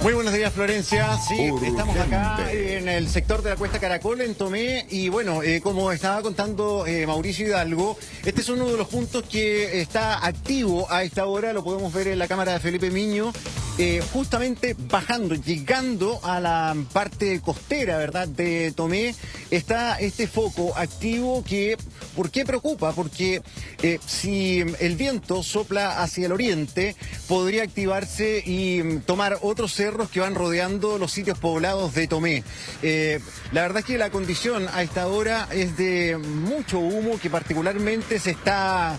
Muy buenos días, Florencia. Sí, Urgente. estamos acá en el sector de la Cuesta Caracol, en Tomé, y bueno, como estaba contando Mauricio Hidalgo, este es uno de los puntos que está activo a esta hora, lo podemos ver en la cámara de Felipe Miño, justamente bajando, llegando a la parte costera, ¿verdad?, de Tomé, está este foco activo que, ¿por qué preocupa? Porque si el viento sopla hacia el oriente, podría activarse y tomar otros cerros que van rodeando los sitios poblados de Tomé. La verdad es que la condición a esta hora es de mucho humo que particularmente se está...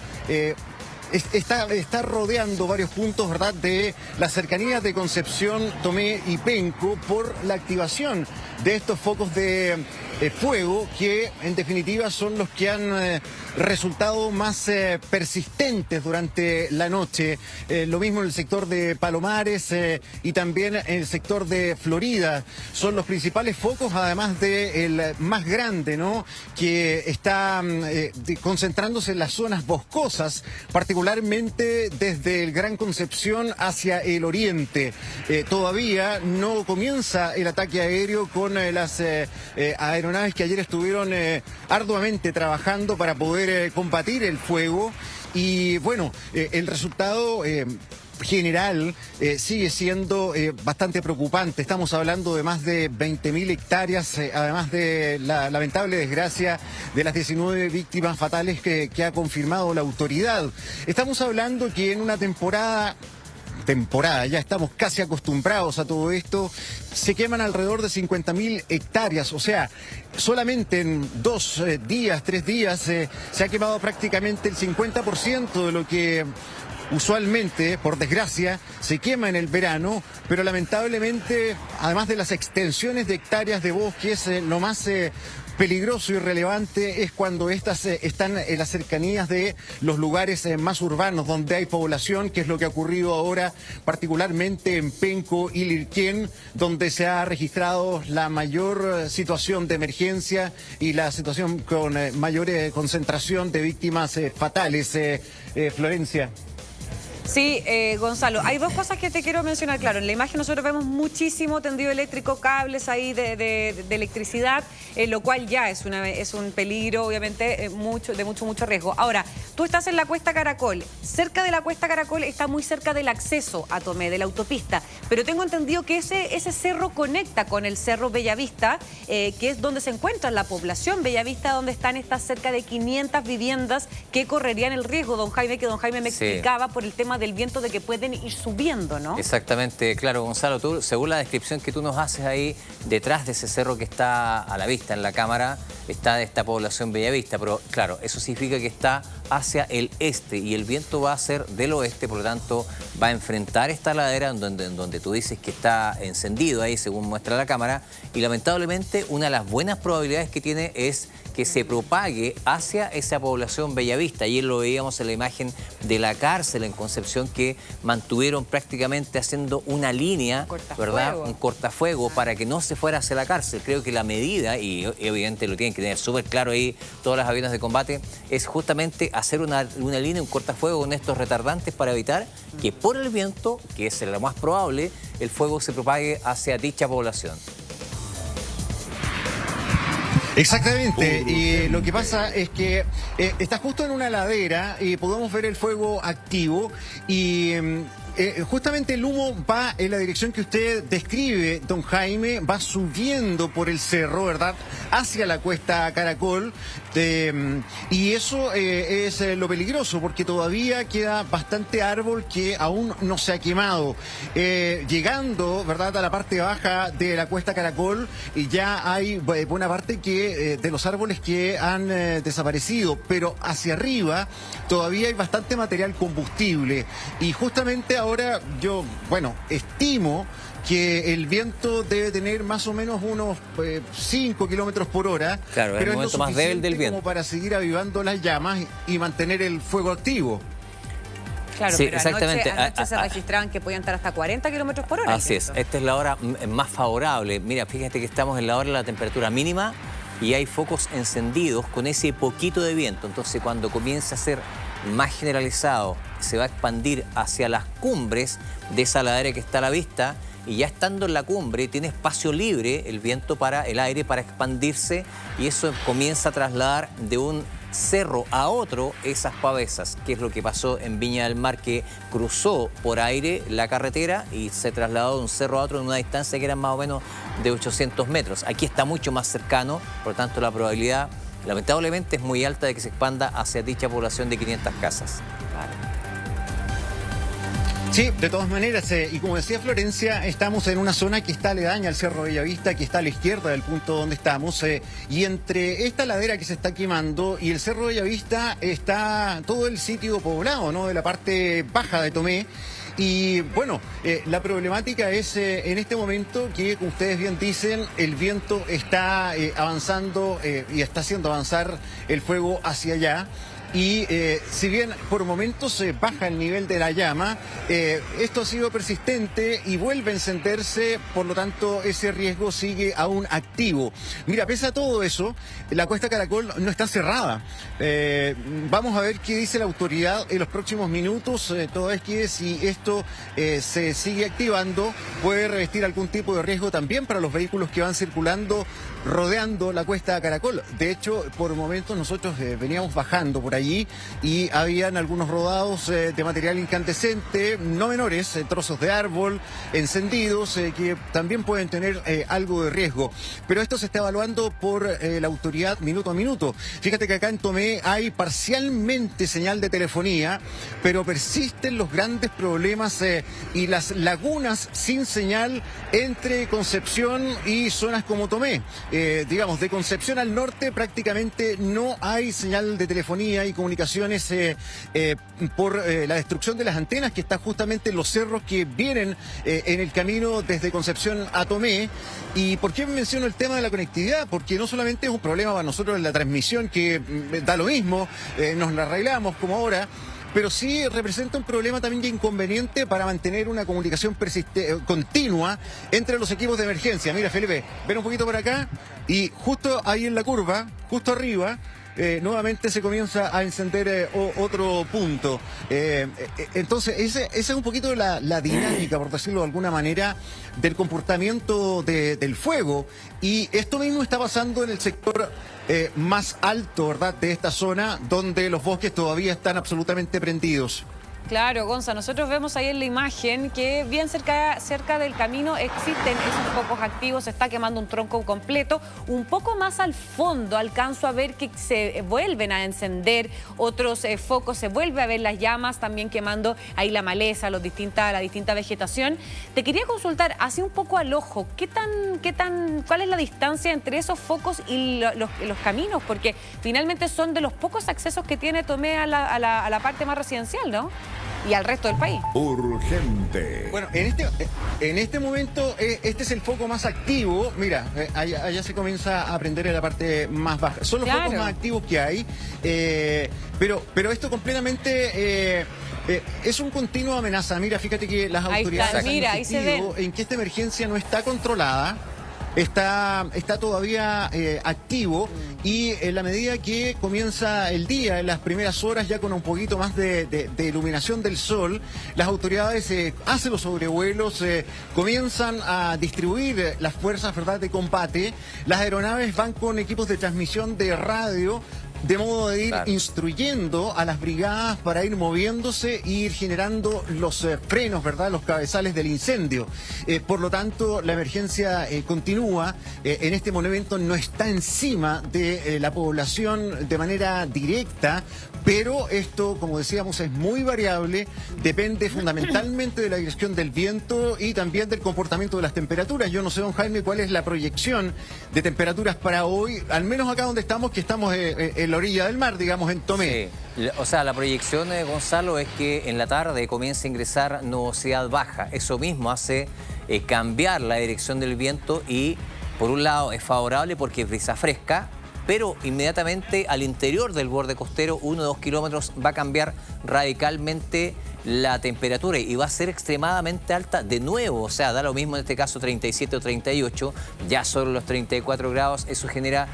Está rodeando varios puntos, ¿verdad?, de las cercanías de Concepción, Tomé y Penco por la activación de estos focos de fuego que en definitiva son los que han resultado más persistentes durante la noche. Lo mismo en el sector de Palomares y también en el sector de Florida. Son los principales focos, además del más grande, ¿no?, que está concentrándose en las zonas boscosas, particularmente desde el Gran Concepción hacia el oriente. Todavía no comienza el ataque aéreo con las aeronaves que ayer estuvieron arduamente trabajando para poder combatir el fuego. Y bueno, el resultado general sigue siendo bastante preocupante. Estamos hablando de más de 20.000 hectáreas, además de la lamentable desgracia de las 19 víctimas fatales que ha confirmado la autoridad. Estamos hablando que en una temporada, ya estamos casi acostumbrados a todo esto, se queman alrededor de 50.000 hectáreas, o sea, solamente en 2 días, 3 días, se ha quemado prácticamente el 50% de lo que usualmente, por desgracia, se quema en el verano, pero lamentablemente, además de las extensiones de hectáreas de bosques, lo más peligroso y relevante es cuando estas están en las cercanías de los lugares más urbanos, donde hay población, que es lo que ha ocurrido ahora, particularmente en Penco y Lirquén, donde se ha registrado la mayor situación de emergencia y la situación con mayor concentración de víctimas fatales. Florencia. Sí, Gonzalo, hay dos cosas que te quiero mencionar. Claro, en la imagen nosotros vemos muchísimo tendido eléctrico, cables ahí de electricidad, lo cual ya es un peligro, obviamente, de mucho riesgo. Ahora, tú estás en la Cuesta Caracol. Cerca de la Cuesta Caracol está muy cerca del acceso a Tomé, de la autopista. Pero tengo entendido que ese cerro conecta con el Cerro Bellavista, que es donde se encuentra la población Bellavista, donde están estas cerca de 500 viviendas que correrían el riesgo, don Jaime, que don Jaime me explicaba por el tema del viento de que pueden ir subiendo, ¿no? Exactamente, claro, Gonzalo, tú, según la descripción que tú nos haces ahí, detrás de ese cerro que está a la vista en la cámara, está esta población Bellavista, pero claro, eso significa que está hacia el este y el viento va a ser del oeste, por lo tanto va a enfrentar esta ladera donde tú dices que está encendido ahí, según muestra la cámara, y lamentablemente una de las buenas probabilidades que tiene es que se propague hacia esa población Bellavista. Ayer lo veíamos en la imagen de la cárcel en Concepción, que mantuvieron prácticamente haciendo una línea, ¿verdad?, un cortafuego para que no se fuera hacia la cárcel. Creo que la medida, y evidentemente lo tienen que tener súper claro ahí todas las aviones de combate, es justamente hacer una línea, un cortafuego con estos retardantes para evitar que por el viento, que es lo más probable, el fuego se propague hacia dicha población. Exactamente, y lo que pasa es que está justo en una ladera y podemos ver el fuego activo y justamente el humo va en la dirección que usted describe, don Jaime, va subiendo por el cerro, ¿verdad?, hacia la Cuesta Caracol, y eso es lo peligroso, porque todavía queda bastante árbol que aún no se ha quemado. Llegando, ¿verdad?, a la parte baja de la Cuesta Caracol, y ya hay buena parte de los árboles que han desaparecido, pero hacia arriba todavía hay bastante material combustible, y justamente ahora yo, estimo que el viento debe tener más o menos unos 5 kilómetros por hora. Claro, pero es el momento más débil del viento, como para seguir avivando las llamas y mantener el fuego activo. Claro, sí, pero exactamente. Anoche se registraban que podían estar hasta 40 kilómetros por hora. Así es, esta es la hora más favorable. Mira, fíjate que estamos en la hora de la temperatura mínima y hay focos encendidos con ese poquito de viento. Entonces, cuando comience a ser más generalizado, se va a expandir hacia las cumbres de esa ladera que está a la vista y ya estando en la cumbre tiene espacio libre el aire para expandirse, y eso comienza a trasladar de un cerro a otro esas pavesas, que es lo que pasó en Viña del Mar, que cruzó por aire la carretera y se trasladó de un cerro a otro en una distancia que era más o menos de 800 metros. Aquí está mucho más cercano, por lo tanto la probabilidad lamentablemente es muy alta de que se expanda hacia dicha población de 500 casas. Sí, de todas maneras, y como decía Florencia, estamos en una zona que está aledaña al Cerro Bellavista, que está a la izquierda del punto donde estamos, y entre esta ladera que se está quemando y el Cerro Bellavista está todo el sitio poblado, ¿no?, de la parte baja de Tomé. Y bueno, la problemática es en este momento que, como ustedes bien dicen, el viento está avanzando y está haciendo avanzar el fuego hacia allá. Y si bien por momentos baja el nivel de la llama, esto ha sido persistente y vuelve a encenderse, por lo tanto ese riesgo sigue aún activo. Mira, pese a todo eso, la Cuesta Caracol no está cerrada. Vamos a ver qué dice la autoridad en los próximos minutos, toda vez que si esto se sigue activando, puede revestir algún tipo de riesgo también para los vehículos que van circulando rodeando la Cuesta Caracol. De hecho, por momentos nosotros veníamos bajando por allí y habían algunos rodados de material incandescente, no menores, trozos de árbol, encendidos, que también pueden tener algo de riesgo. Pero esto se está evaluando por la autoridad minuto a minuto. Fíjate que acá en Tomé hay parcialmente señal de telefonía, pero persisten los grandes problemas y las lagunas sin señal entre Concepción y zonas como Tomé. Digamos, de Concepción al norte prácticamente no hay señal de telefonía y comunicaciones por la destrucción de las antenas que está justamente en los cerros que vienen en el camino desde Concepción a Tomé. ¿Y por qué menciono el tema de la conectividad? Porque no solamente es un problema para nosotros en la transmisión, que da lo mismo, nos la arreglamos como ahora, pero sí representa un problema también de inconveniente para mantener una comunicación continua entre los equipos de emergencia. Mira, Felipe, ven un poquito por acá y justo ahí en la curva, justo arriba, nuevamente se comienza a encender otro punto. Entonces, esa es un poquito la dinámica, por decirlo de alguna manera, del comportamiento del fuego. Y esto mismo está pasando en el sector más alto, ¿verdad?, de esta zona, donde los bosques todavía están absolutamente prendidos. Claro, Gonza, nosotros vemos ahí en la imagen que bien cerca del camino existen esos focos activos, se está quemando un tronco completo. Un poco más al fondo alcanzo a ver que se vuelven a encender otros focos, se vuelve a ver las llamas también quemando ahí la maleza, la distinta vegetación. Te quería consultar, así un poco al ojo, ¿cuál es la distancia entre esos focos y los caminos? Porque finalmente son de los pocos accesos que tiene Tomé a la parte más residencial, ¿no?, y al resto del país. Urgente. Bueno, en este momento, este es el foco más activo. Mira, allá se comienza a prender en la parte más baja. Son los focos más activos que hay. Pero esto completamente... es un continuo amenaza. Mira, fíjate que las autoridades han insistido en que esta emergencia no está controlada. Está todavía activo, y en la medida que comienza el día, en las primeras horas, ya con un poquito más de iluminación del sol, las autoridades hacen los sobrevuelos, comienzan a distribuir las fuerzas, ¿verdad?, de combate. Las aeronaves van con equipos de transmisión de radio, de modo de ir instruyendo a las brigadas para ir moviéndose e ir generando los frenos, ¿verdad?, los cabezales del incendio. Por lo tanto, la emergencia continúa. En este momento no está encima de la población de manera directa, pero esto, como decíamos, es muy variable, depende fundamentalmente de la dirección del viento y también del comportamiento de las temperaturas. Yo no sé, don Jaime, cuál es la proyección de temperaturas para hoy, al menos acá donde estamos, que estamos en la orilla del mar, digamos, en Tomé. Sí. O sea, la proyección, Gonzalo, es que en la tarde comience a ingresar nubosidad baja. Eso mismo hace cambiar la dirección del viento y, por un lado, es favorable porque es brisa fresca, pero inmediatamente al interior del borde costero, 1 o 2 kilómetros, va a cambiar radicalmente la temperatura y va a ser extremadamente alta de nuevo, o sea, da lo mismo en este caso 37 o 38, ya son los 34 grados, eso genera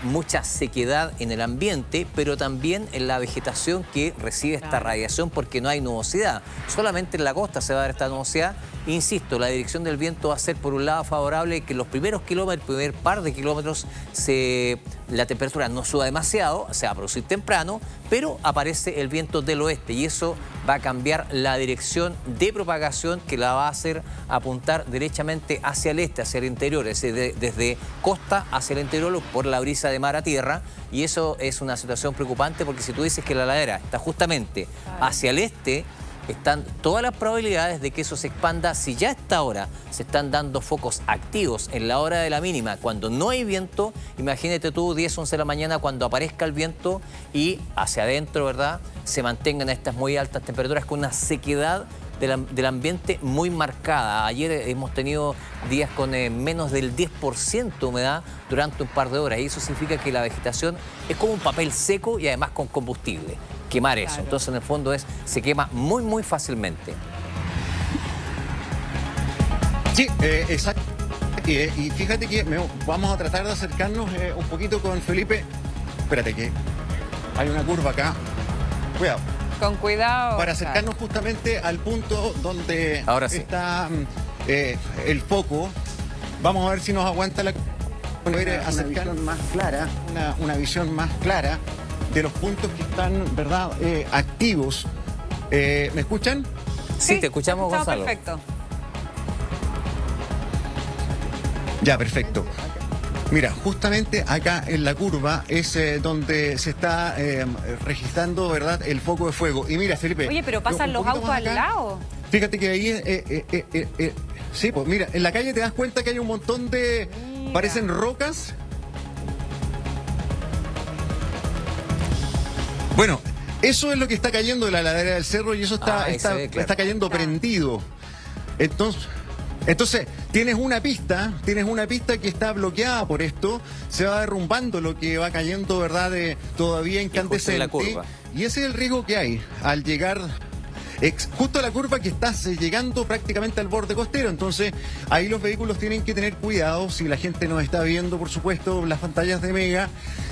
mucha sequedad en el ambiente, pero también en la vegetación que recibe esta radiación porque no hay nubosidad. Solamente en la costa se va a dar esta nubosidad. Insisto, la dirección del viento va a ser por un lado favorable, que los primeros kilómetros, el primer par de kilómetros, la temperatura no suba demasiado, se va a producir temprano, pero aparece el viento del oeste y eso va a cambiar la dirección de propagación que la va a hacer apuntar derechamente hacia el este, hacia el interior, es decir, desde costa hacia el interior por la brisa de mar a tierra, y eso es una situación preocupante porque si tú dices que la ladera está justamente hacia el este, están todas las probabilidades de que eso se expanda. Si ya a esta hora se están dando focos activos en la hora de la mínima, cuando no hay viento, imagínate tú 10, 11 de la mañana cuando aparezca el viento y hacia adentro, ¿verdad?, se mantengan estas muy altas temperaturas con una sequedad del ambiente muy marcada. Ayer hemos tenido días con menos del 10% de humedad durante un par de horas y eso significa que la vegetación es como un papel seco y además con combustible. Quemar eso. Entonces, en el fondo, se quema muy, muy fácilmente. Sí, exacto. Y fíjate que vamos a tratar de acercarnos un poquito con Felipe. Espérate que hay una curva acá. Cuidado. Con cuidado. Para acercarnos justamente al punto donde ahora sí está el foco. Vamos a ver si nos aguanta una visión más clara. Una visión más clara de los puntos que están, ¿verdad?, activos. ¿Me escuchan? Sí, te escuchamos, Gonzalo. Perfecto. Ya, perfecto. Mira, justamente acá en la curva es donde se está registrando, ¿verdad?, el foco de fuego. Y mira, Felipe... Oye, pero pasan los autos al lado. Fíjate que ahí... sí, pues mira, en la calle te das cuenta que hay un montón de... Mira. Parecen rocas. Bueno, eso es lo que está cayendo de la ladera del cerro y eso está cayendo prendido. Entonces, tienes una pista que está bloqueada por esto, se va derrumbando lo que va cayendo, ¿verdad?, todavía incandescente. La curva. Y ese es el riesgo que hay al llegar justo a la curva que estás llegando prácticamente al borde costero. Entonces, ahí los vehículos tienen que tener cuidado. Si la gente nos está viendo, por supuesto, las pantallas de Mega,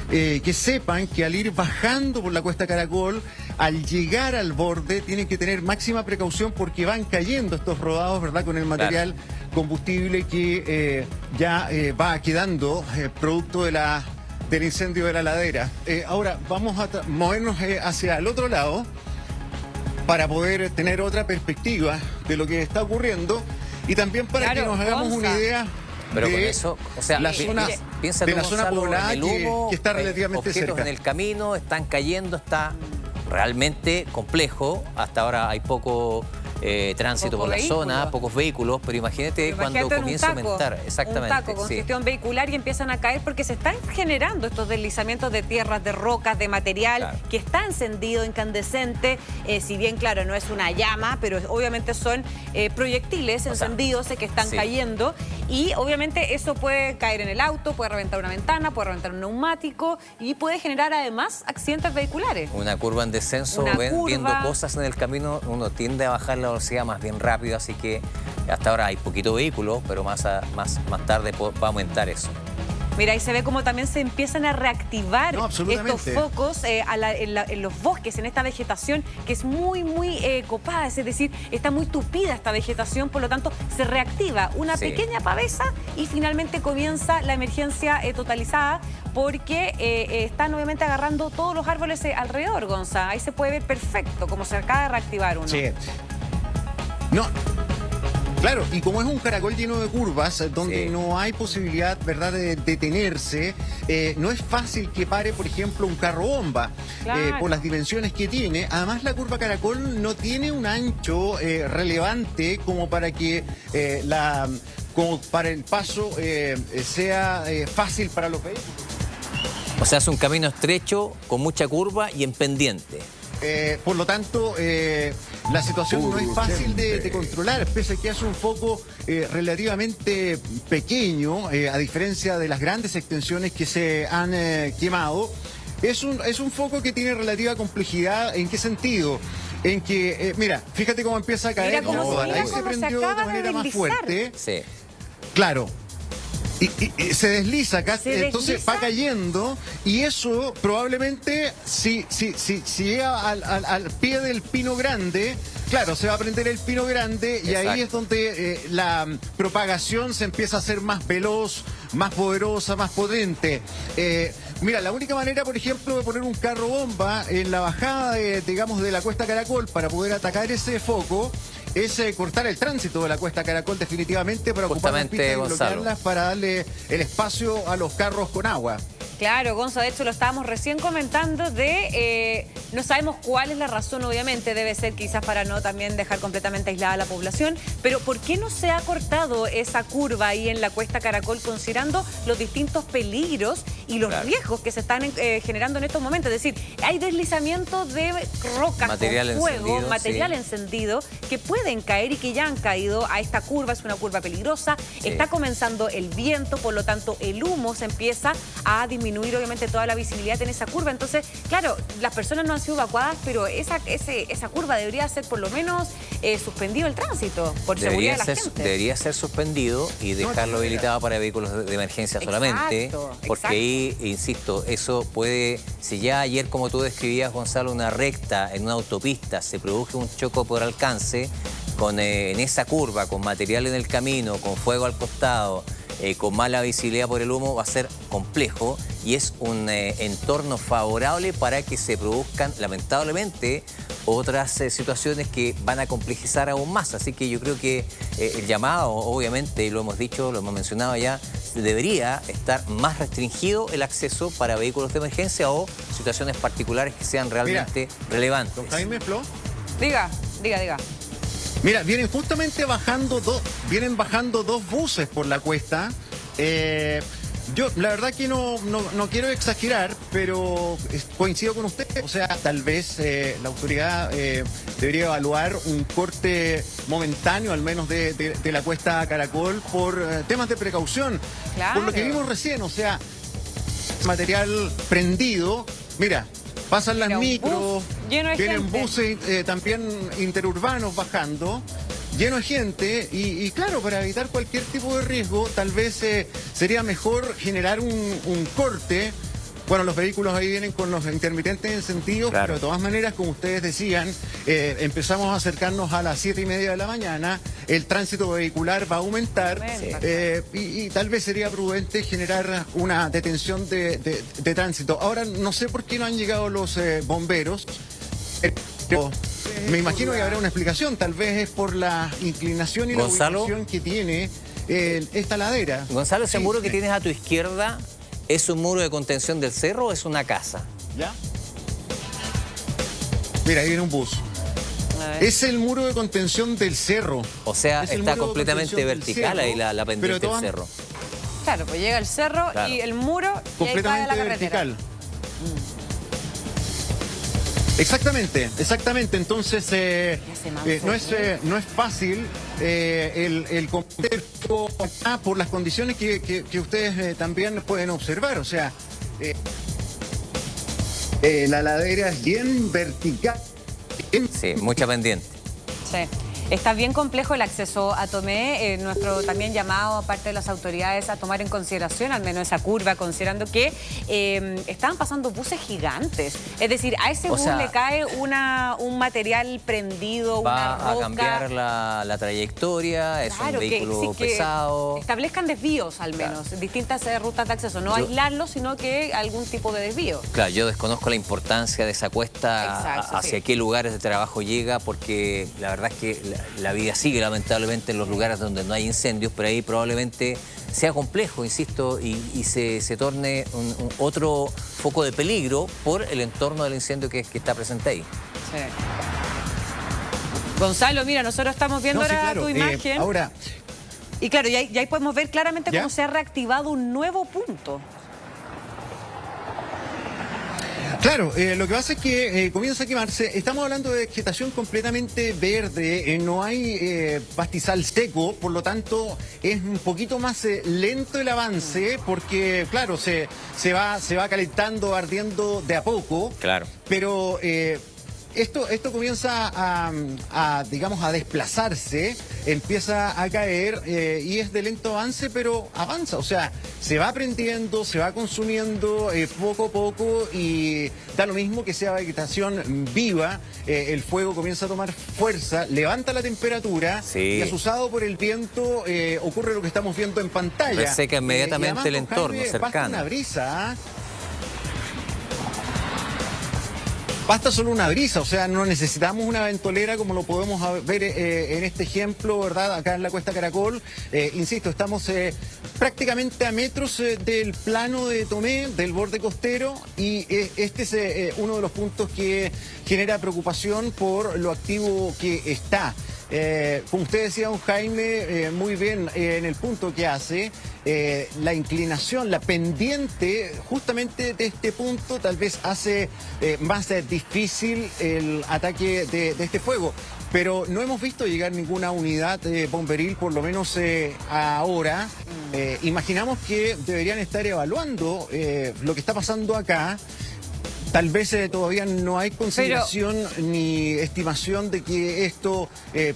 que sepan que al ir bajando por la Cuesta Caracol, al llegar al borde, tienen que tener máxima precaución porque van cayendo estos rodados, ¿verdad?, con el material combustible que ya va quedando producto del incendio de la ladera. Ahora vamos a movernos hacia el otro lado para poder tener otra perspectiva de lo que está ocurriendo y también para que nos hagamos una idea. Pero de con eso, o sea, la zona, piensa de tú, la zona Gonzalo, poblada en el humo, que está relativamente objetos cerca. En el camino están cayendo, está realmente complejo. Hasta ahora hay poco tránsito por la zona, pocos vehículos, pero imagínate cuando comienza a aumentar. Exactamente. Un taco, congestión vehicular y empiezan a caer porque se están generando estos deslizamientos de tierras, de rocas, de material que está encendido, incandescente. Si bien, claro, no es una llama, pero obviamente son proyectiles encendidos que están cayendo. Y obviamente eso puede caer en el auto, puede reventar una ventana, puede reventar un neumático y puede generar además accidentes vehiculares. Una curva en descenso, viendo cosas en el camino, uno tiende a bajar la velocidad más bien rápido, así que hasta ahora hay poquito vehículo, pero más tarde va a aumentar eso. Mira, y se ve como también se empiezan a reactivar estos focos en los bosques, en esta vegetación que es muy, muy copada, es decir, está muy tupida esta vegetación, por lo tanto se reactiva una pequeña pavesa y finalmente comienza la emergencia totalizada porque están obviamente agarrando todos los árboles alrededor, Gonza. Ahí se puede ver perfecto cómo se acaba de reactivar uno. Sí. No. Claro, y como es un caracol lleno de curvas, donde no hay posibilidad, ¿verdad?, de detenerse, no es fácil que pare, por ejemplo, un carro bomba, por las dimensiones que tiene. Además, la curva caracol no tiene un ancho relevante como para que como para el paso sea fácil para los vehículos. O sea, es un camino estrecho, con mucha curva y en pendiente. Por lo tanto, la situación no es fácil de controlar, pese a que es un foco relativamente pequeño, a diferencia de las grandes extensiones que se han quemado. Es un foco que tiene relativa complejidad. ¿En qué sentido? en que, mira, fíjate cómo empieza a caer. Mira cómo, Ahí mira se cómo se prendió de acaba de manera más deslizar. fuerte. Sí. Claro. Y se desliza acá, Se entonces desliza. va cayendo y eso probablemente si llega al pie del pino grande, claro, se va a prender el pino grande y Exacto. ahí es donde la propagación se empieza a hacer más veloz, más poderosa, más potente. Mira, la única manera, por ejemplo, de poner un carro bomba en la bajada, digamos, de la Cuesta Caracol para poder atacar ese foco es cortar el tránsito de la Cuesta Caracol definitivamente para ocupar las Justamente, pistas y Gonzalo. bloquearlas para darle el espacio a los carros con agua. Claro, Gonza, de hecho lo estábamos recién comentando no sabemos cuál es la razón, obviamente, debe ser quizás para no también dejar completamente aislada a la población, pero ¿por qué no se ha cortado esa curva ahí en la Cuesta Caracol considerando los distintos peligros y los riesgos que se están generando en estos momentos? Es decir, hay deslizamientos de rocas Material con fuego, encendido, material sí. encendido, que pueden caer y que ya han caído a esta curva, es una curva peligrosa, Sí. está comenzando el viento, por lo tanto el humo se empieza a disminuir obviamente toda la visibilidad en esa curva. Entonces, claro, las personas no han sido evacuadas, pero esa curva debería ser por lo menos suspendido el tránsito por seguridad de la gente. Debería ser suspendido y dejarlo habilitado para vehículos de emergencia solamente. Porque exacto. ahí, insisto, eso puede, si ya ayer, como tú describías, Gonzalo, una recta en una autopista, se produjo un choque por alcance en esa curva, con material en el camino, con fuego al costado, con mala visibilidad por el humo, va a ser complejo y es un entorno favorable para que se produzcan, lamentablemente, otras situaciones que van a complejizar aún más. Así que yo creo que el llamado, obviamente, lo hemos dicho, lo hemos mencionado ya, debería estar más restringido el acceso para vehículos de emergencia o situaciones particulares que sean realmente relevantes. Don Jaime Flo. Diga. Mira, vienen justamente bajando dos buses por la cuesta. Yo, la verdad que no quiero exagerar, pero coincido con usted. O sea, tal vez la autoridad debería evaluar un corte momentáneo, al menos de la Cuesta Caracol, por temas de precaución. Claro. Por lo que vimos recién, o sea, material prendido. Mira, pasan las Mira, un micros, bus lleno de vienen gente. buses también interurbanos bajando, lleno de gente, y claro, para evitar cualquier tipo de riesgo, tal vez sería mejor generar un corte. Bueno, los vehículos ahí vienen con los intermitentes encendidos, Claro. pero de todas maneras, como ustedes decían, empezamos a acercarnos a las 7:30 de la mañana, el tránsito vehicular va a aumentar, y tal vez sería prudente generar una detención de tránsito. Ahora, no sé por qué no han llegado los bomberos, pero me imagino que habrá una explicación, tal vez es por la inclinación y Gonzalo. la ubicación que tiene esta ladera. Gonzalo, ese Sí, muro que sí. tienes a tu izquierda, ¿es un muro de contención del cerro o es una casa? ¿Ya? Mira, ahí viene un bus. A ver. Es el muro de contención del cerro. O sea, Es el está muro de completamente contención del vertical cerro, ahí la pero pendiente del todas- cerro. Claro, pues llega el cerro Claro. y el muro y ahí cae Completamente la carretera. vertical. Exactamente. Entonces, no es fácil el comprender por las condiciones que ustedes también pueden observar. O sea, la ladera es bien vertical. Sí, mucha pendiente. Sí. Está bien complejo el acceso a Tomé. Nuestro también llamado, aparte de las autoridades, a tomar en consideración al menos esa curva, considerando que estaban pasando buses gigantes. Es decir, a ese O bus sea, le cae un material prendido, una Va a roca. cambiar la trayectoria, es Claro, un vehículo que pesado. establezcan desvíos al menos, distintas rutas de acceso, no Yo- aislarlos, sino que algún tipo de desvío. Claro, yo desconozco la importancia de esa cuesta, Exacto, hacia sí. qué lugares de trabajo llega, porque la verdad es que la vida sigue lamentablemente en los lugares donde no hay incendios, pero ahí probablemente sea complejo, insisto, y se torne otro foco de peligro por el entorno del incendio que está presente ahí. Sí. Gonzalo, mira, nosotros estamos viendo No, sí, ahora claro. tu imagen. Ahora, Y claro, y ahí podemos ver claramente ¿Ya? cómo se ha reactivado un nuevo punto. claro, lo que pasa es que comienza a quemarse. Estamos hablando de vegetación completamente verde, no hay pastizal seco, por lo tanto es un poquito más lento el avance, porque claro, se va calentando, ardiendo de a poco. Claro. Pero esto comienza digamos, a desplazarse, empieza a caer y es de lento avance, pero avanza. O sea, se va aprendiendo, se va consumiendo poco a poco y da lo mismo que sea vegetación viva. El fuego comienza a tomar fuerza, levanta la temperatura y asusado por el viento ocurre lo que estamos viendo en pantalla. Reseca inmediatamente además, el entorno Jaime, cercano. basta una brisa, Basta solo una brisa, o sea, no necesitamos una ventolera como lo podemos ver en este ejemplo, ¿verdad? Acá en la Cuesta Caracol. Insisto, estamos prácticamente a metros del plano de Tomé, del borde costero, y este es uno de los puntos que genera preocupación por lo activo que está. Como usted decía, don Jaime, muy bien en el punto que hace, la inclinación, la pendiente justamente de este punto tal vez hace más difícil el ataque de este fuego. Pero no hemos visto llegar ninguna unidad bomberil, por lo menos ahora. Imaginamos que deberían estar evaluando lo que está pasando acá. Tal vez todavía no hay consideración ni estimación de que esto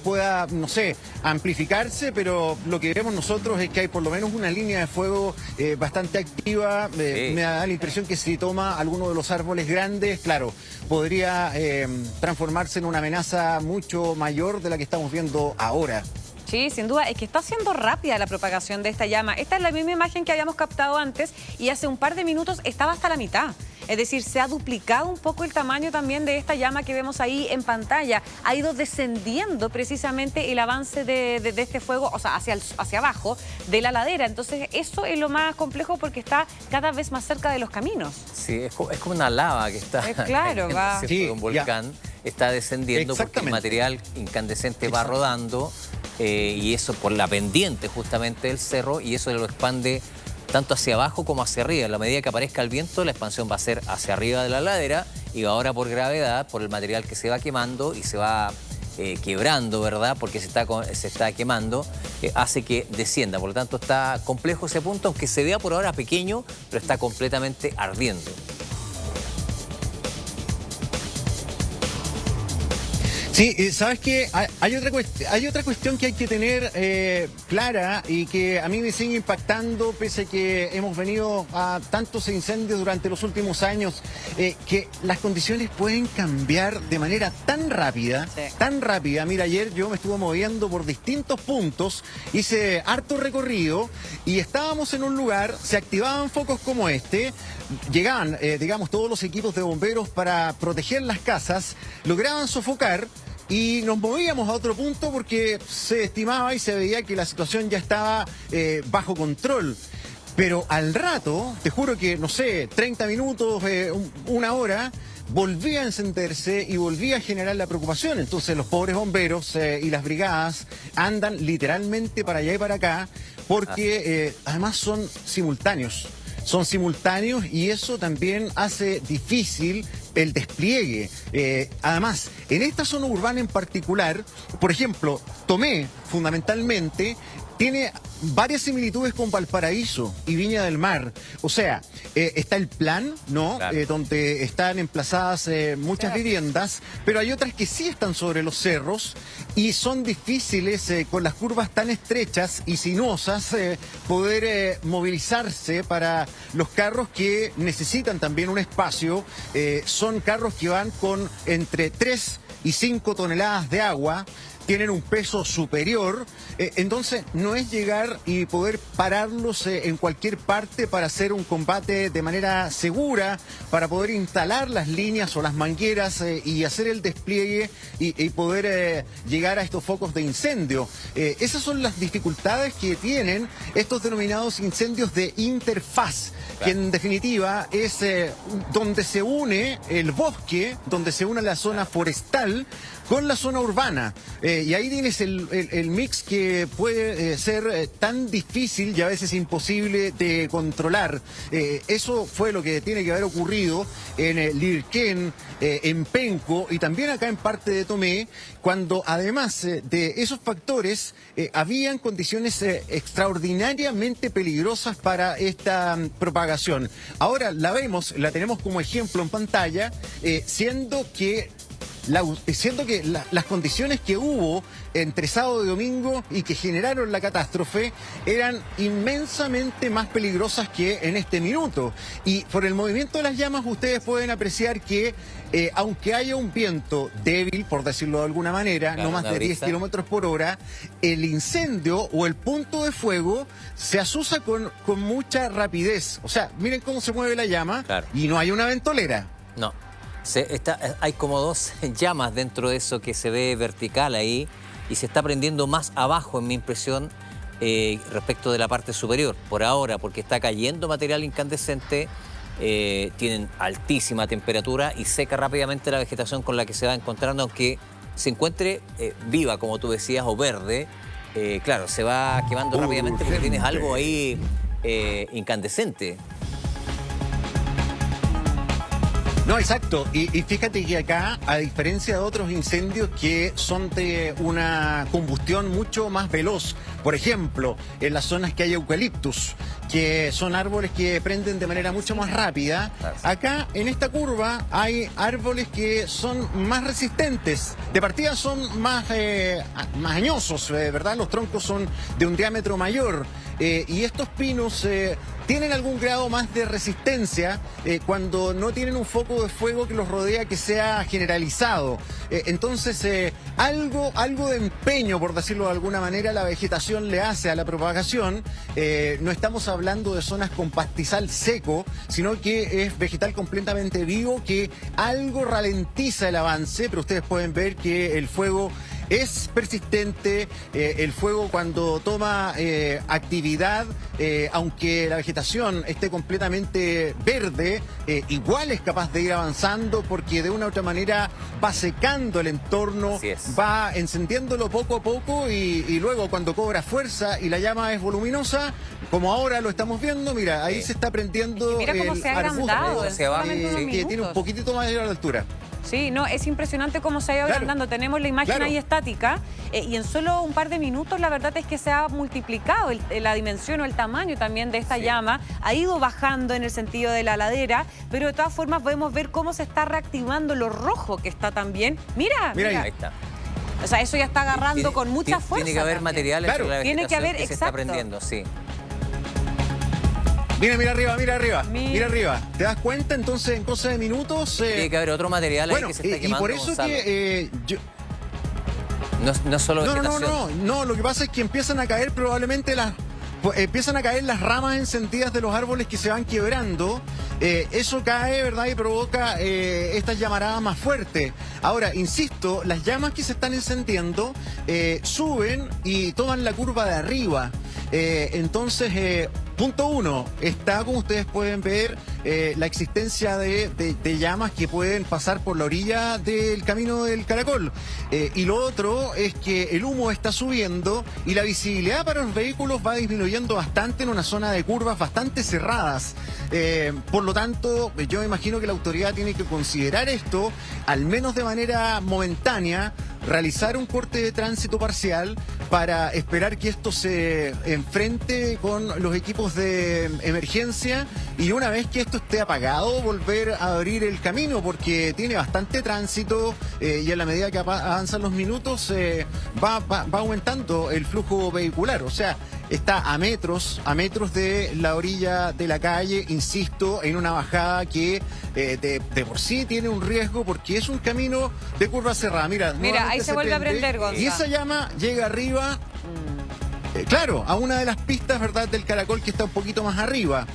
pueda, no sé, amplificarse, pero lo que vemos nosotros es que hay por lo menos una línea de fuego bastante activa. Me da la impresión que si toma alguno de los árboles grandes, claro, podría transformarse en una amenaza mucho mayor de la que estamos viendo ahora. Sí, sin duda, es que está siendo rápida la propagación de esta llama. Esta es la misma imagen que habíamos captado antes y hace un par de minutos estaba hasta la mitad. Es decir, se ha duplicado un poco el tamaño también de esta llama que vemos ahí en pantalla. Ha ido descendiendo precisamente el avance de este fuego, o sea, hacia abajo de la ladera. Entonces, eso es lo más complejo porque está cada vez más cerca de los caminos. Sí, es como una lava que está... Claro, va. Sí, un volcán está descendiendo porque el material incandescente va rodando y eso por la pendiente justamente del cerro, y eso lo expande tanto hacia abajo como hacia arriba. En la medida que aparezca el viento, la expansión va a ser hacia arriba de la ladera y ahora por gravedad, por el material que se va quemando y se va quebrando, ¿verdad? Porque se está quemando, hace que descienda. Por lo tanto, está complejo ese punto, aunque se vea por ahora pequeño, pero está completamente ardiendo. Sí, ¿sabes qué? Hay otra cuestión que hay que tener clara y que a mí me sigue impactando, pese a que hemos venido a tantos incendios durante los últimos años, que las condiciones pueden cambiar de manera tan rápida, tan rápida. Mira, ayer yo me estuve moviendo por distintos puntos, hice harto recorrido y estábamos en un lugar, se activaban focos como este, llegaban, digamos, todos los equipos de bomberos para proteger las casas, lograban sofocar, y nos movíamos a otro punto porque se estimaba y se veía que la situación ya estaba bajo control. Pero al rato, te juro que, no sé, 30 minutos, una hora, volvía a encenderse y volvía a generar la preocupación. Entonces los pobres bomberos y las brigadas andan literalmente para allá y para acá porque además son simultáneos. Son simultáneos y eso también hace difícil el despliegue. Además, en esta zona urbana en particular, por ejemplo, Tomé, fundamentalmente, tiene varias similitudes con Valparaíso y Viña del Mar. O sea, está el plan, ¿no? Claro. Donde están emplazadas muchas viviendas, pero hay otras que sí están sobre los cerros y son difíciles, con las curvas tan estrechas y sinuosas, poder movilizarse para los carros que necesitan también un espacio. Son carros que van con entre 3 y 5 toneladas de agua, tienen un peso superior, entonces no es llegar y poder pararlos en cualquier parte para hacer un combate de manera segura, para poder instalar las líneas o las mangueras y hacer el despliegue y poder llegar a estos focos de incendio. Esas son las dificultades que tienen estos denominados incendios de interfaz, que en definitiva es donde se une el bosque, donde se une la zona forestal con la zona urbana. Y ahí tienes el mix que puede ser tan difícil y a veces imposible de controlar. Eso fue lo que tiene que haber ocurrido en Lirquén, en Penco y también acá en parte de Tomé, cuando además de esos factores habían condiciones extraordinariamente peligrosas para esta propagación. Ahora la vemos, la tenemos como ejemplo en pantalla, siendo que siento que las condiciones que hubo entre sábado y domingo y que generaron la catástrofe eran inmensamente más peligrosas que en este minuto. Y por el movimiento de las llamas ustedes pueden apreciar que aunque haya un viento débil, por decirlo de alguna manera, claro, no más de 10 kilómetros por hora, el incendio o el punto de fuego se asusa con mucha rapidez. O sea, miren cómo se mueve la llama, claro, y no hay una ventolera. No. Hay como 2 llamas dentro de eso que se ve vertical ahí y se está prendiendo más abajo, en mi impresión, respecto de la parte superior. Por ahora, porque está cayendo material incandescente, tienen altísima temperatura y seca rápidamente la vegetación con la que se va encontrando, aunque se encuentre viva, como tú decías, o verde. Claro, se va quemando rápidamente porque tienes algo ahí incandescente. No, exacto. Y fíjate que acá, a diferencia de otros incendios que son de una combustión mucho más veloz, por ejemplo, en las zonas que hay eucaliptus, que son árboles que prenden de manera mucho más rápida, acá en esta curva hay árboles que son más resistentes. De partida son más añosos, ¿verdad? Los troncos son de un diámetro mayor. Y estos pinos tienen algún grado más de resistencia cuando no tienen un foco de fuego que los rodea que sea generalizado. Entonces, algo de empeño, por decirlo de alguna manera, la vegetación le hace a la propagación. No estamos hablando de zonas con pastizal seco, sino que es vegetal completamente vivo, que algo ralentiza el avance, pero ustedes pueden ver que el fuego es persistente. El fuego, cuando toma actividad, aunque la vegetación esté completamente verde, igual es capaz de ir avanzando, porque de una u otra manera va secando el entorno, va encendiéndolo poco a poco, y luego cuando cobra fuerza y la llama es voluminosa, como ahora lo estamos viendo, mira, ahí se está prendiendo mira cómo se ha agrandado que tiene un poquitito más de altura. Sí, no, es impresionante cómo se ha ido agrandando. Tenemos la imagen ahí estática y en solo un par de minutos la verdad es que se ha multiplicado la dimensión o el tamaño también de esta llama. Ha ido bajando en el sentido de la ladera, pero de todas formas podemos ver cómo se está reactivando lo rojo que está también. Mira. Ahí está. O sea, eso ya está agarrando con mucha fuerza. Tiene que haber materiales de la tiene que haber, que se está prendiendo, sí. Mira arriba. ¿Te das cuenta? Entonces, en cosa de minutos... Tiene que haber otro material ahí que se está quemando, y por eso Gonzalo. Que no solo vegetación. No, lo que pasa es que empiezan a caer probablemente las ramas encendidas de los árboles que se van quebrando. Eso cae, ¿verdad? Y provoca estas llamaradas más fuertes. Ahora, insisto, las llamas que se están encendiendo suben y toman la curva de arriba. Entonces, punto 1, está, como ustedes pueden ver, la existencia de llamas que pueden pasar por la orilla del camino del Caracol. Y lo otro es que el humo está subiendo y la visibilidad para los vehículos va disminuyendo bastante en una zona de curvas bastante cerradas. Por lo tanto, yo me imagino que la autoridad tiene que considerar esto, al menos de manera momentánea, realizar un corte de tránsito parcial para esperar que esto se enfrente con los equipos de emergencia, y una vez que esto esté apagado, volver a abrir el camino, porque tiene bastante tránsito y a la medida que avanzan los minutos va aumentando el flujo vehicular. O sea, está a metros de la orilla de la calle, insisto, en una bajada que de por sí tiene un riesgo, porque es un camino de curva cerrada. Mira, ahí se vuelve a prender, Gonzalo. Y esa llama llega arriba, claro, a una de las pistas, ¿verdad?, del Caracol, que está un poquito más arriba.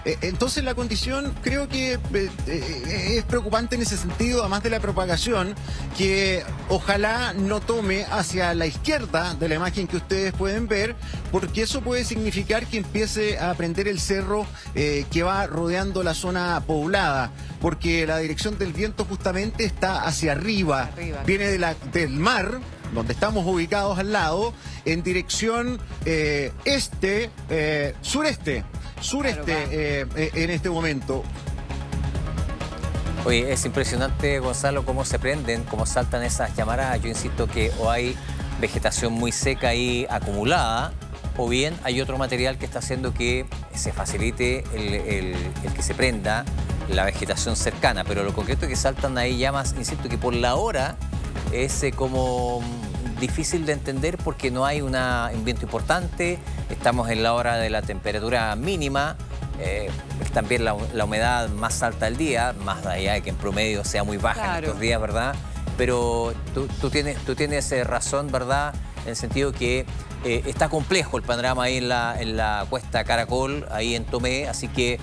Entonces la condición creo que es preocupante en ese sentido, además de la propagación, que ojalá no tome hacia la izquierda de la imagen que ustedes pueden ver, porque eso puede significar que empiece a prender el cerro que va rodeando la zona poblada, porque la dirección del viento justamente está hacia arriba. Viene del mar, donde estamos ubicados al lado, en dirección sureste en este momento. Oye, es impresionante, Gonzalo, cómo se prenden, cómo saltan esas llamaradas. Yo insisto que o hay vegetación muy seca ahí acumulada, o bien hay otro material que está haciendo que se facilite el que se prenda. la vegetación cercana, pero lo concreto es que saltan ahí llamas, insisto, que por la hora es como difícil de entender porque no hay un viento importante, estamos en la hora de la temperatura mínima, también la humedad más alta del día, más allá de que en promedio sea muy baja en estos días, ¿verdad? Pero tú tienes razón, ¿verdad? En el sentido que está complejo el panorama ahí en la cuesta Caracol, ahí en Tomé, así que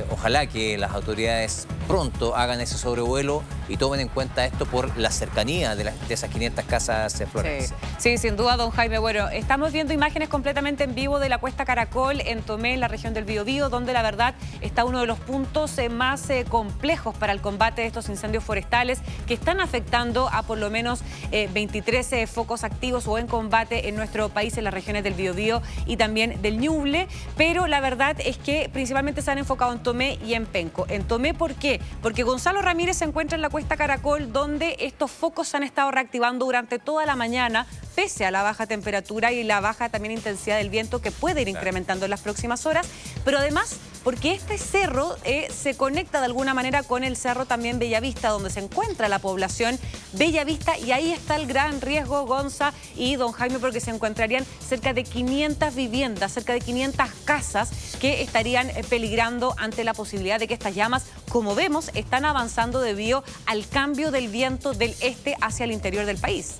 ojalá que las autoridades pronto hagan ese sobrevuelo y tomen en cuenta esto por la cercanía de esas 500 casas florenses. Sí, sin duda, don Jaime. Bueno, estamos viendo imágenes completamente en vivo de la cuesta Caracol en Tomé, en la región del Biobío, donde la verdad está uno de los puntos más complejos para el combate de estos incendios forestales que están afectando a por lo menos 23 focos activos o en combate en nuestro país, en las regiones del Biobío y también del Ñuble, pero la verdad es que principalmente se han enfocado en Tomé y en Penco. En Tomé, ¿por qué? Porque Gonzalo Ramírez se encuentra en la cuesta Caracol, donde estos focos se han estado reactivando durante toda la mañana, pese a la baja temperatura y la baja también intensidad del viento que puede ir incrementando en las próximas horas, pero además porque este cerro se conecta de alguna manera con el cerro también Bellavista, donde se encuentra la población Bellavista, y ahí está el gran riesgo, Gonza y don Jaime, porque se encontrarían cerca de 500 viviendas, cerca de 500 casas que estarían peligrando ante la posibilidad de que estas llamas, como vemos, están avanzando debido al cambio del viento del este hacia el interior del país.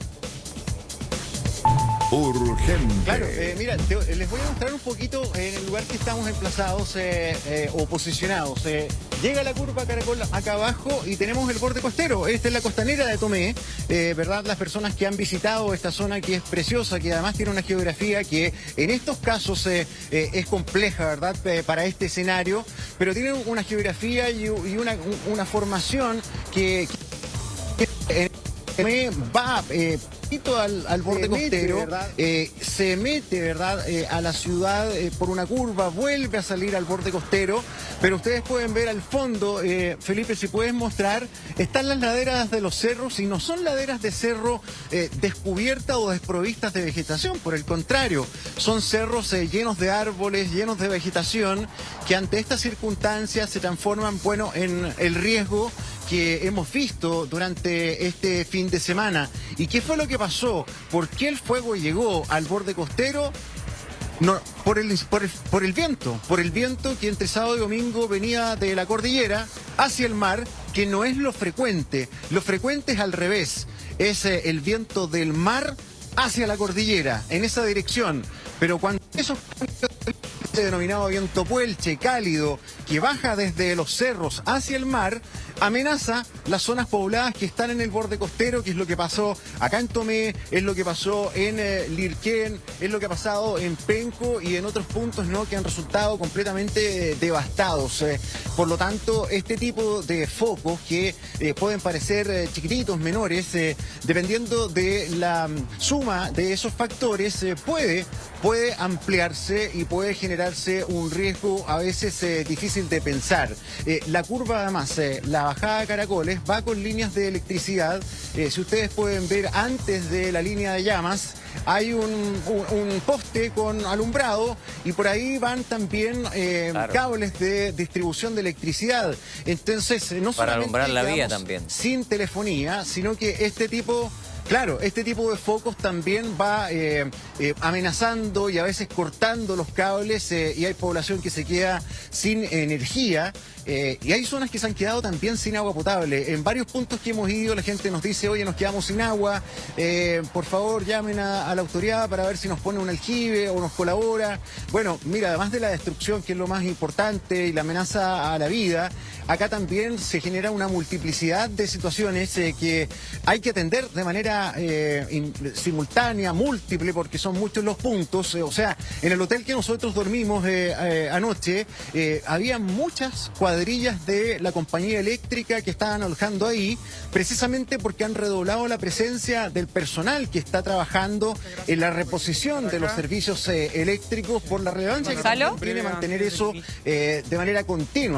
Urgente. Claro, mira, les voy a mostrar un poquito en el lugar que estamos emplazados o posicionados. Llega la curva Caracol acá abajo y tenemos el borde costero. Esta es la costanera de Tomé, ¿verdad? Las personas que han visitado esta zona que es preciosa, que además tiene una geografía que en estos casos es compleja, ¿verdad? Para este escenario, pero tiene una geografía y una formación que va al borde costero, se mete, ¿verdad? A la ciudad por una curva, vuelve a salir al borde costero, pero ustedes pueden ver al fondo, Felipe, si puedes mostrar, están las laderas de los cerros y no son laderas de cerro descubiertas o desprovistas de vegetación, por el contrario, son cerros llenos de árboles, llenos de vegetación, que ante estas circunstancias se transforman, bueno, en el riesgo que hemos visto durante este fin de semana. ¿Y qué fue lo que pasó? ¿Por qué el fuego llegó al borde costero? No, por el viento que entre sábado y domingo venía de la cordillera hacia el mar, que no es lo frecuente. Lo frecuente es al revés, es el viento del mar hacia la cordillera, en esa dirección. Pero cuando esos denominado viento puelche, cálido, que baja desde los cerros hacia el mar, amenaza las zonas pobladas que están en el borde costero, que es lo que pasó acá en Tomé, es lo que pasó en Lirquén, es lo que ha pasado en Penco y en otros puntos, ¿no?, que han resultado completamente devastados. Por lo tanto, este tipo de focos que pueden parecer chiquititos, menores, dependiendo de la suma de esos factores, puede ampliarse y puede generarse un riesgo a veces difícil de pensar. La curva, además, la bajada de Caracoles va con líneas de electricidad. Si ustedes pueden ver, antes de la línea de llamas hay un poste con alumbrado y por ahí van también cables de distribución de electricidad. Entonces, no para solamente alumbrar la vía quedamos también, sin telefonía, sino que este tipo de focos también va amenazando y a veces cortando los cables y hay población que se queda sin energía. Y hay zonas que se han quedado también sin agua potable. En varios puntos que hemos ido, la gente nos dice, oye, nos quedamos sin agua, por favor llamen a la autoridad para ver si nos pone un aljibe o nos colabora. Bueno, mira, además de la destrucción, que es lo más importante, y la amenaza a la vida, acá también se genera una multiplicidad de situaciones que hay que atender de manera simultánea, múltiple, porque son muchos los puntos. O sea, en el hotel que nosotros dormimos anoche, había muchas cuadrillas de la compañía eléctrica que estaban alojando ahí, precisamente porque han redoblado la presencia del personal que está trabajando en la reposición de los servicios eléctricos, por la relevancia que tiene mantener eso de manera continua.